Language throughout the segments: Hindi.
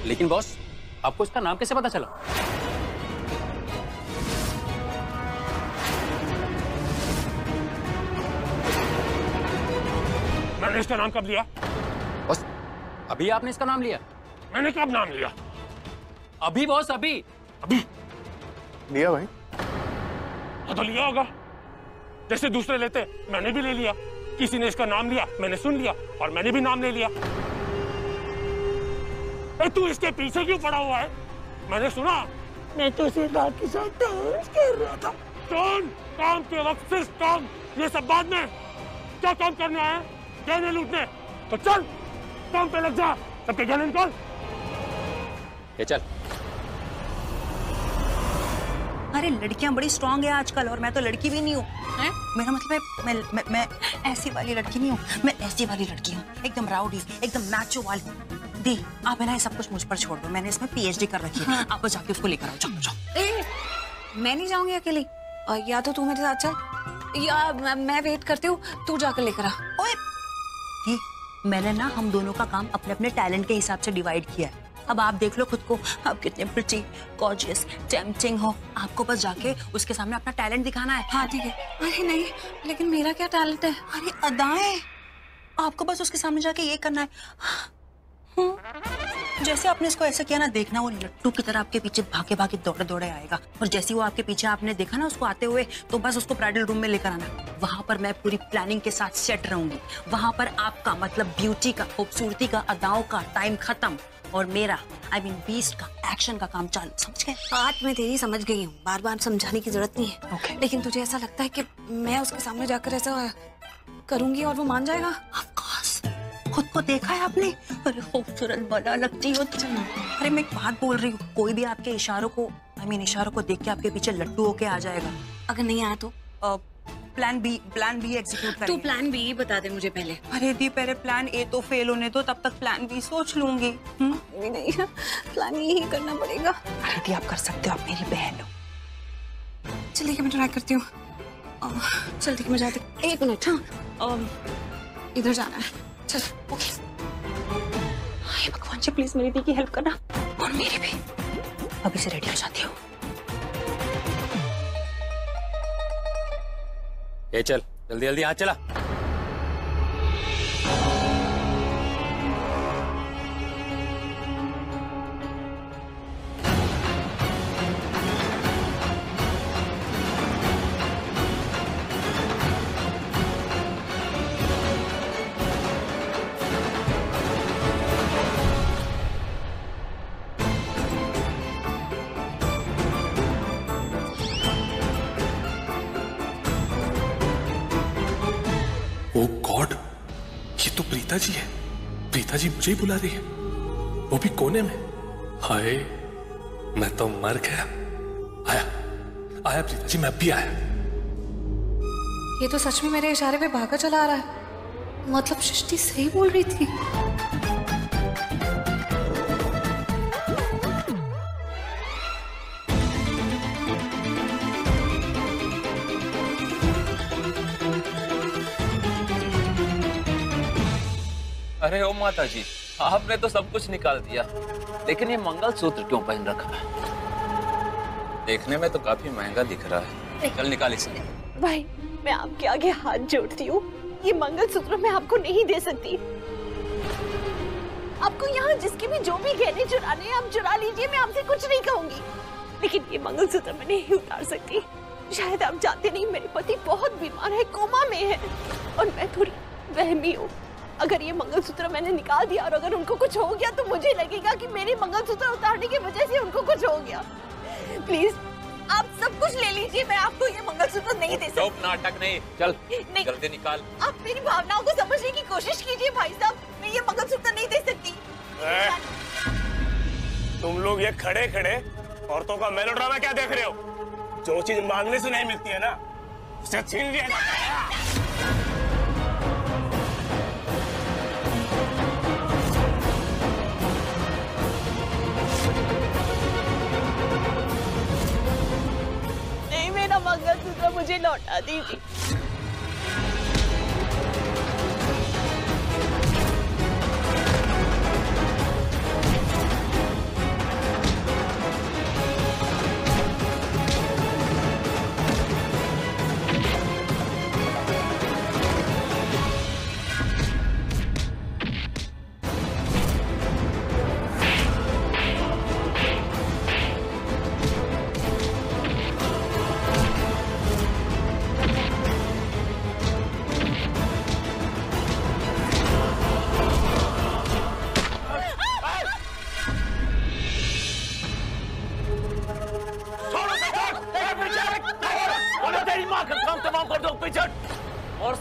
लेकिन बॉस, आपको इसका नाम कैसे पता चला? मैंने इसका नाम कब लिया? बॉस, अभी आपने इसका नाम लिया? मैंने कब नाम लिया? अभी बॉस, अभी अभी लिया भाई। हाँ तो लिया होगा, जैसे दूसरे लेते मैंने भी ले लिया। किसी ने इसका नाम लिया, मैंने सुन लिया और मैंने भी नाम ले लिया। तू इसके पीछे क्यों पड़ा हुआ है? मैंने सुना मैं तो सिद्धार्थ के साथ डांस कर रहा था। कौन? काम के वक्त सिर्फ काम, ये सब बाद में। क्या काम करने आया? गहने लूटने? तो चल काम पे लग जा, सबके गहने निकाल। ये चल। अरे लड़कियां बड़ी स्ट्रांग है आजकल, और मैं तो लड़की भी नहीं हूँ। मेरा मतलब है मैं ऐसी वाली लड़की नहीं हूँ, मैं ऐसी वाली लड़की हूँ, एकदम राउडी, एकदम मैचो वाली। दी, आप है ना ये सब कुछ मुझ पर छोड़ दो, मैंने इसमें PhD कर रखी है। आप बस जाके उसको लेकर आओ, जाओ जाओ। मैं नहीं जाऊंगी अकेली, या तो तू मेरे साथ चल या मैं वेट करती हूँ, तू जाकर लेकर आ। ओए दी, मैंने ना हम दोनों का काम अपने अपने टैलेंट के हिसाब से डिवाइड किया है। अब आप देख लो खुद को, आप कितने प्रिटी, गॉर्जियस, टेम्पटिंग हो। आपको बस जाके उसके सामने अपना टैलेंट दिखाना है। हाँ ठीक है। अरे नहीं, लेकिन मेरा क्या टैलेंट है? अरे अदाएं, आपको बस उसके सामने जाके ये करना है। जैसे आपने इसको ऐसा किया ना, देखना वो लट्टू की तरह आपके पीछे भागे भागे दौड़े दौड़े आएगा। और जैसे वो आपके पीछे आपने देखा ना उसको आते हुए, तो बस उसको ब्राइडल रूम में लेकर आना। वहां पर मैं पूरी प्लानिंग के साथ सेट रहूंगी। वहां पर आपका मतलब ब्यूटी का, खूबसूरती का, अदाओं का टाइम खत्म, और मेरा I mean बीस्ट का एक्शन का काम चालू। समझ गए? बात मैं तेरी समझ गई हूँ, बार बार समझाने की जरूरत नहीं है। Okay. लेकिन तुझे ऐसा लगता है कि मैं उसके सामने जाकर ऐसा करूंगी और वो मान जाएगा? Of course. खुद को देखा है आपने? अरे खूबसूरत बड़ा लगती हो तुम। अरे मैं एक बात बोल रही हूँ, कोई भी आपके इशारों को इशारों को देख के आपके पीछे लट्टू होके आ जाएगा। अगर नहीं आया तो प्लान बी एग्जीक्यूट करेंगे। तू प्लान बी बता दे मुझे पहले। अरे दी, पहले प्लान ए तो फेल होने दो, तब तक प्लान बी सोच लूंगी। नहीं, प्लान यही करना पड़ेगा। अरे दी, आप कर सकते हो, आप मेरी बहन हो। चलिए मैं ट्राई करती हूँ। चल ठीक है, मैं जाती हूँ। 1 मिनट। हाँ, इधर जाना है। चल ओके। भगवान जी प्लीज मेरी दी की हेल्प करना, और मेरी भी। अभी से रेडी हो जाती हूँ। ये चल, जल्दी जल्दी हाथ चला। ओ गॉड, ये तो प्रीता जी है। प्रीता जी मुझे ही बुला रही है, वो भी कोने में। हाय, मैं तो मर गया। आया प्रीता जी, मैं भी आया। ये तो सच में मेरे इशारे पे भागा चला आ रहा है। मतलब सृष्टि सही बोल रही थी। अरे ओ माता जी, आपने तो सब कुछ निकाल दिया, लेकिन ये मंगलसूत्र क्यों पहन रखा है? देखने में तो काफी महंगा दिख रहा है। चल निकाल इसे। भाई, मैं आपके आगे हाथ जोड़ती हूँ, ये मंगलसूत्र मैं आपको नहीं दे सकती। आपको यहाँ जिसके भी जो भी गहने चुराने हैं आप चुरा लीजिए, मैं आपसे कुछ नहीं कहूंगी, लेकिन ये मंगलसूत्र मैं नहीं उतार सकती। शायद आप जानते नहीं, मेरे पति बहुत बीमार है, कोमा में है, और मैं थोड़ी वहमी हूँ। अगर ये मंगलसूत्र मैंने निकाल दिया और अगर उनको कुछ हो गया तो मुझे लगेगा कि मेरे मंगलसूत्र उतारने की वजह से उनको कुछ हो गया। प्लीज आप सब कुछ ले लीजिए, मैं आपको ये मंगलसूत्र नहीं दे सकती। चुप, नाटक नहीं, चल नहीं, जल्दी निकाल। आप मेरी भावनाओं को समझने की कोशिश कीजिए भाई साहब, मैं ये मंगलसूत्र नहीं दे सकती। तुम लोग ये खड़े खड़े औरतों का मेलोड्रामा क्या देख रहे हो? जो चीज मांगने से नहीं मिलती है ना, उसे छीन लिया जाता है। मंगलसूत्र मुझे लौटा दीजिए।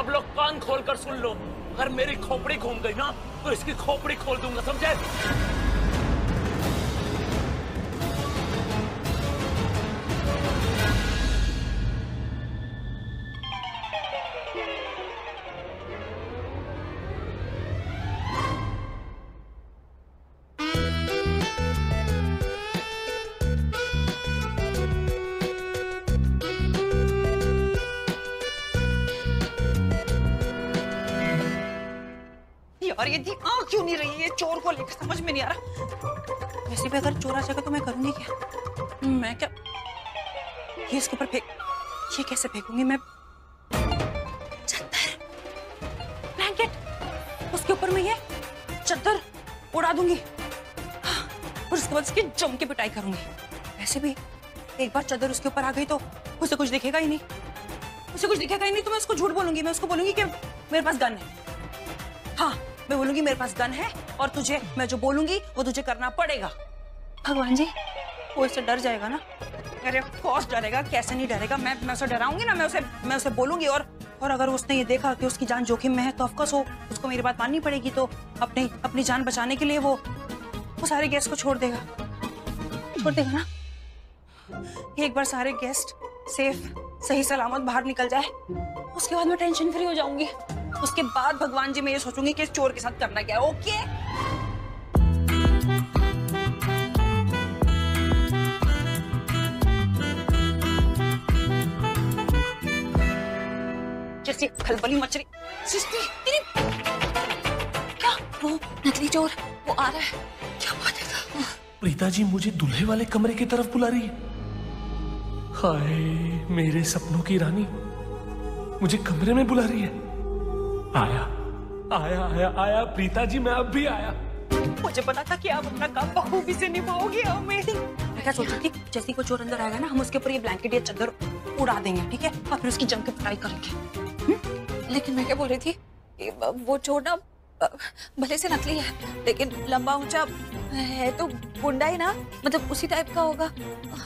सब लोग कान खोल कर सुन लो, अगर मेरी खोपड़ी घूम गई ना तो इसकी खोपड़ी खोल दूंगा, समझे? यार ये दी क्यों नहीं रही है चोर को लेकर, समझ में नहीं आ रहा। वैसे भी अगर चोर आ जाएगा तो मैं करूंगी क्या? मैं क्या ये इसके ऊपर फेंक, ये कैसे फेंकूंगी मैं? चद्दर, ब्लैंकेट, उसके ऊपर मैं ये चद्दर उड़ा दूंगी और उसके बाद उसकी जम के पिटाई करूंगी। वैसे भी एक बार चद्दर उसके ऊपर आ गई तो उसे कुछ दिखेगा ही नहीं, उसे कुछ दिखेगा ही नहीं तो मैं उसको झूठ बोलूंगी। मैं उसको बोलूंगी कि मेरे पास गन है। हाँ, मैं बोलूंगी मेरे पास गन है और तुझे मैं जो बोलूंगी वो तुझे करना पड़ेगा। भगवान जी, वो इससे डर जाएगा ना? अरे ऑफ कोर्स डरेगा, कैसे नहीं डरेगा। मैं उसे डराऊंगी ना, मैं उसे बोलूंगी और अगर उसने ये देखा कि उसकी जान जोखिम में है तो ऑफ कोर्स उसको मेरी बात माननी पड़ेगी। तो अपनी जान बचाने के लिए वो सारे गेस्ट को छोड़ देगा ना। एक बार सारे गेस्ट सेफ सही सलामत बाहर निकल जाए उसके बाद मैं टेंशन फ्री हो जाऊंगी। उसके बाद भगवान जी मैं ये सोचूंगी कि इस चोर के साथ करना क्या है। ओके? जैसे खलबली मच रही। क्या वो नकली चोर वो आ रहा है? क्या बात है? प्रीता जी मुझे दूल्हे वाले कमरे की तरफ बुला रही है। हाय मेरे सपनों की रानी, मुझे कमरे में बुला रही है। आया आया आया आया प्रीता जी, मैं अब भी आया। मुझे पता था कि आप अपना काम बखूबी से निभाओगे। मैं क्या सोच रही थी, जैसे कोई चोर अंदर आएगा ना, हम उसके ऊपर ये ब्लैंकेट या चादर उड़ा देंगे, ठीक है? और फिर उसकी जम के पिटाई करेंगे। लेकिन मैं क्या बोल रही थी, वो चोर ना भले से नकली है लेकिन लंबा ऊंचा है तो गुंडा ही ना, मतलब उसी टाइप का होगा।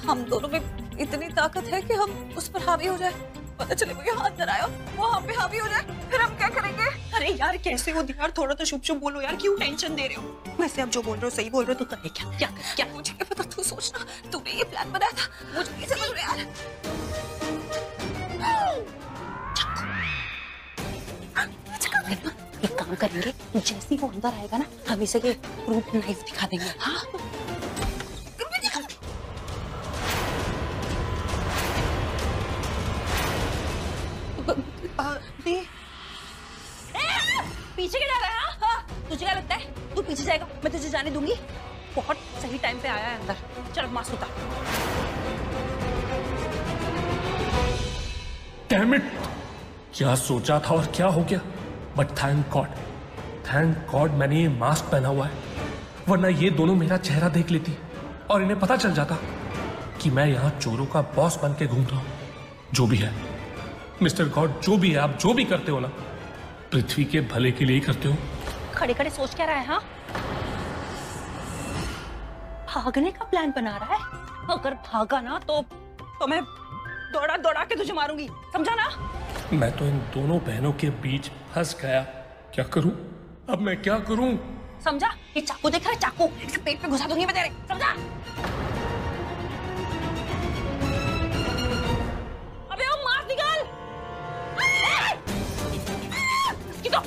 हम दोनों में इतनी ताकत है कि हम उस पर हावी हो जाए। पता चले वो यहाँ अंदर आया, वो हम पे हावी हो जाए, फिर हम क्या करेंगे? अरे यार कैसे हो यार, थोड़ा तो शुभ शुभ बोलो यार, क्यों टेंशन दे रहे हो? वैसे आप जो बोल रहे हो सही बोल रहे हो, तो करे क्या? मुझे क्या पता, तू सोचना, तूने ये प्लान बनाया था, मुझे नहीं समझ में यार। एक काम करेंगे, जैसे ही वो अंदर आएगा ना, हम इसे के फ्रूट नाइफ दिखा देंगे। हाँ पीछे क्या जा रहा है? हाँ? तुझे क्या लगता है तू पीछे जाएगा मैं तुझे जाने दूंगी? बहुत सही टाइम पे आया है अंदर। चल मास्क उतार। डैम इट, क्या सोचा था और क्या हो गया। बट थैंक गॉड मैंने ये मास्क पहना हुआ है, वरना ये दोनों मेरा चेहरा देख लेती और इन्हें पता चल जाता कि मैं यहाँ चोरों का बॉस बन के घूम रहा हूं। जो भी है मिस्टर गॉड, जो भी है आप जो भी करते हो ना, पृथ्वी के भले के लिए ही करते हो। खड़े खड़े सोच क्या रहा है? हाँ, भागने का प्लान बना रहा है। अगर भागा ना तो मैं दौड़ा दौड़ा के तुझे मारूंगी, समझा ना? मैं तो इन दोनों बहनों के बीच फंस गया। क्या करूं अब, मैं क्या करूं? समझा? ये चाकू देख रहा है, चाकू इसे पेट पे घुसा दूंगी मैं तेरे, समझा? अबे वो मार निकाल। इसकी तो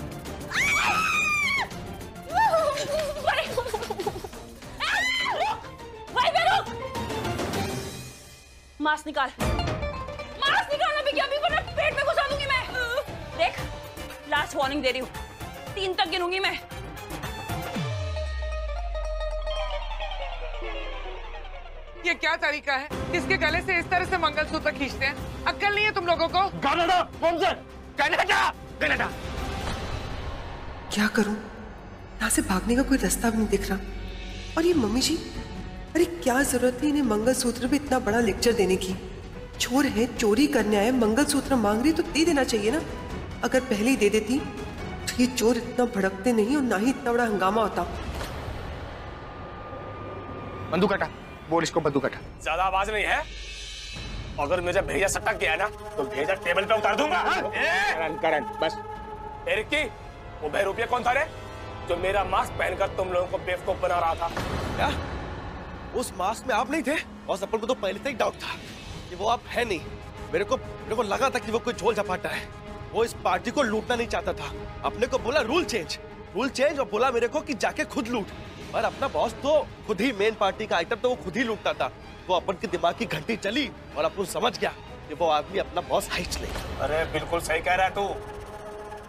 मास्क निकाल, मास्क निकाल अभी वरना पेट में घुसा दूंगी मैं। देख, लास्ट वार्निंग दे रही हूँ, 3 तक गिनूंगी मैं। ये क्या तरीका है? किसके गले से इस तरह से मंगलसूत्र खींचते हैं? अक्ल नहीं है तुम लोगों को? कनाडा, कौन से? कनाडा। क्या करूं? यहाँ से भागने का कोई रास्ता भी नहीं दिख रहा। और ये मम्मी जी, अरे क्या जरूरत थी इन्हें मंगलसूत्र पे इतना बड़ा लेक्चर देने की? चोर है, चोरी करने आए, मंगलसूत्र मांग रही तो दे देना चाहिए ना। अगर पहले ही दे देती तो ये चोर इतना भड़कते नहीं और ना ही इतना बड़ा हंगामा होता। बंदूक हटा, बोल इसको बंदूक हटा। ज्यादा आवाज नहीं है? अगर मुझे भेजा सटक गया ना तो भेजा टेबल पे उतार दूंगा। करण बस। रिक्की, वो बहरूपिया कौन था रे जो मेरा मास्क पहनकर तुम लोगों को बेवकूफ बना रहा था? क्या उस मास्क में आप नहीं थे? और अपन को तो पहले से ही डाउट था कि वो आप है नहीं। मेरे को लगा था कि वो कोई झोल झपाटा है। वो इस पार्टी को लूटना नहीं चाहता था। अपने को बोला रूल चेंज और बोला मेरे को कि जाके खुद लूट। और अपना बॉस तो खुद ही मेन पार्टी का आइटम तो वो खुद ही लूटता था। वो अपन के दिमाग की घंटी चली और अपन समझ गया कि वो आदमी अपना बॉस है ही नहीं। अरे बिल्कुल सही कह रहा है तू।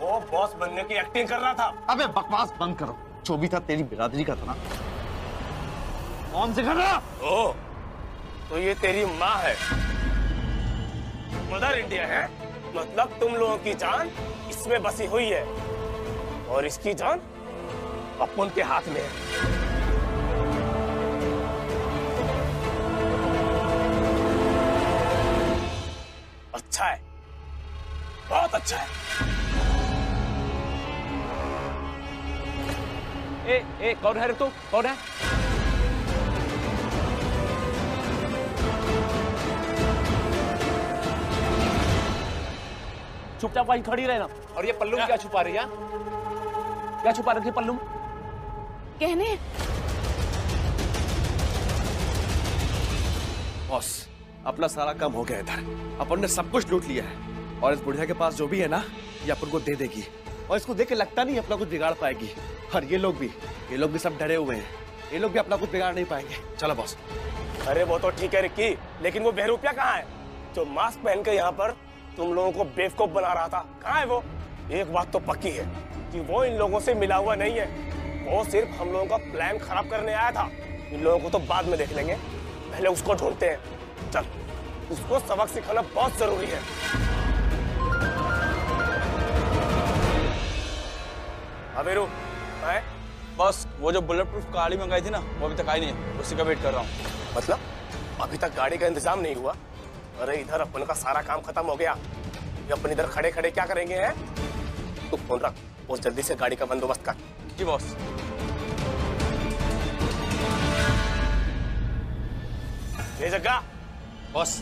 वो बॉस बनने की एक्टिंग कर रहा था। अबे बकवास बंद करो। जो भी था तेरी बिरादरी का था ना। कौन से कर रहा? ओ, तो ये तेरी माँ है, मदर इंडिया है। मतलब तुम लोगों की जान इसमें बसी हुई है और इसकी जान अपन के हाथ में है। अच्छा है, बहुत अच्छा है। ए कौन है रे तू? कौन है? चुपचाप वहीं खड़ी रहना। और ये पल्लू क्या छुपा रही है? क्या छुपा रखी पल्लू? कहने बॉस, अपना सारा काम हो गया इधर। अपन ने सब कुछ लूट लिया है और इस बुढ़िया के पास जो भी है ना ये अपन को दे देगी। और इसको देख के लगता नहीं अपना कुछ बिगाड़ पाएगी। और ये लोग भी सब डरे हुए हैं। ये लोग भी अपना कुछ बिगाड़ नहीं पाएंगे। चलो बॉस। अरे वो तो ठीक है रिक्की, लेकिन वो बहरूपिया कहाँ है जो मास्क पहन के यहाँ पर तुम लोगों को बेवकूफ बना रहा था? कहाँ है वो? एक बात तो पक्की है कि वो इन लोगों से मिला हुआ नहीं है। वो सिर्फ हम लोगों का प्लान खराब करने आया था। इन लोगों को तो बाद में देख लेंगे, पहले उसको ढूंढते हैं। चल, उसको सबक सिखाना बहुत जरूरी है। अबेरू, है? बस वो जो बुलेट प्रूफ गाड़ी मंगाई थी ना वो अभी तक आई नहीं है। उसी का वेट कर रहा हूँ। मतलब अभी तक गाड़ी का इंतजाम नहीं हुआ? अरे इधर अपन का सारा काम खत्म हो गया। अपन इधर खड़े खड़े क्या करेंगे? हैं? तू फोन रख और जल्दी से गाड़ी का बंदोबस्त कर। जी बॉस। ये जग्गा बॉस,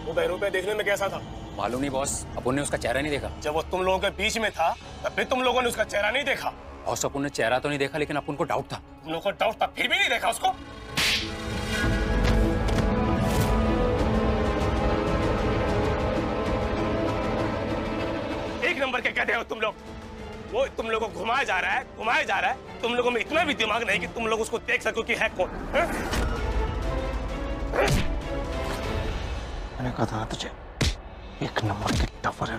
वो बहरूपिया देखने में कैसा था? मालूम नहीं बॉस, अपन ने उसका चेहरा नहीं देखा। जब वो तुम लोगों के बीच में था तब भी तुम लोगों ने उसका चेहरा नहीं देखा। बॉस, अपन ने चेहरा तो नहीं देखा लेकिन अपन को डाउट था। तुम लोगों को डाउट था फिर भी नहीं देखा उसको? एक नंबर के कहते हो तुम लोग। वो तुम लोगों को घुमाया जा रहा है। तुम लोगों में इतना भी दिमाग नहीं कि तुम लोग उसको देख सको कि है कौन। मैंने कहा था तुझे, एक नंबर के टफर है।